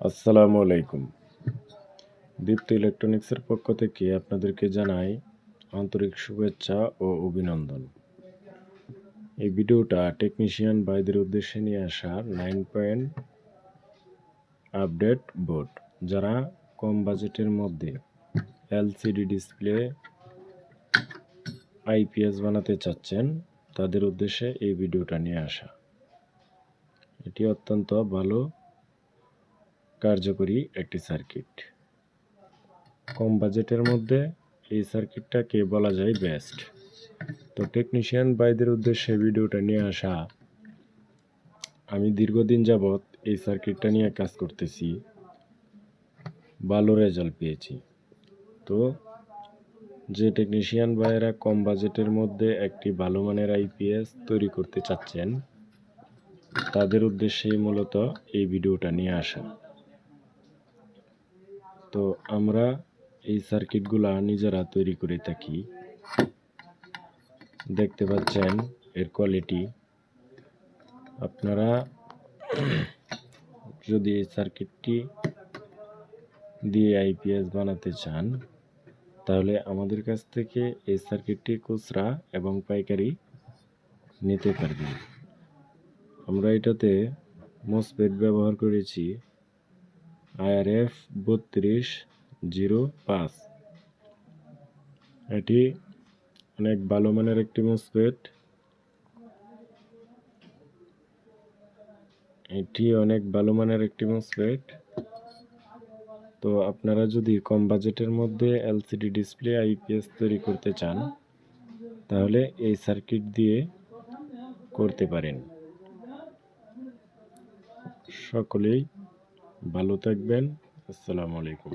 আসসালামু আলাইকুম। দীপ্ত ইলেকট্রনিক্সের পক্ষ থেকে আপনাদেরকে জানাই আন্তরিক শুভেচ্ছা ও অভিনন্দন। এই ভিডিওটা টেকনিশিয়ান ভাইদের উদ্দেশ্যে নিয়ে আসা 9 পয়েন্ট আপডেট বোর্ড। যারা কম বাজেটের মধ্যে এলসিডি ডিসপ্লে আইপিএস বানাতে চাচ্ছেন তাদের উদ্দেশ্যে এই ভিডিওটা নিয়ে আসা। এটি অত্যন্ত ভালো কার্যকরী একটি সার্কিট। কম বাজেটের মধ্যে এই সার্কিটটাকে বলা যায় বেস্ট। তো টেকনিশিয়ান ভাইদের উদ্দেশ্যে ভিডিওটা নিয়ে আসা। আমি দীর্ঘদিন যাবৎ এই সার্কিটটা নিয়ে কাজ করতেছি, ভালো রেজাল্ট পেয়েছি। তো যে টেকনিশিয়ান ভাইয়েরা কম বাজেটের মধ্যে একটি ভালো মানের আইপিএস তৈরি করতে চাচ্ছেন তাদের উদ্দেশ্যেই মূলত এই ভিডিওটা নিয়ে আসা। তো আমরা এই সার্কিটগুলা নিজেরা তৈরি করে থাকি। দেখতে পাচ্ছেন এর কোয়ালিটি। আপনারা যদি এই সার্কিটটি দিয়ে আইপিএস বানাতে চান তাহলে আমাদের কাছ থেকে এই সার্কিটটি খুচরা এবং পাইকারি নিতে পারবেন। আমরা এটাতে মসফেট ব্যবহার করেছি IRF 3205। এটি অনেক ভালো মানের একটি মসফেট। তো আপনারা যদি কম বাজেটের মধ্যে এলসিডি ডিসপ্লে আইপিএস তৈরি করতে চান তাহলে এই সার্কিট দিয়ে করতে পারেন। সকলেই ভালো থাকবেন। আসসালামু আলাইকুম।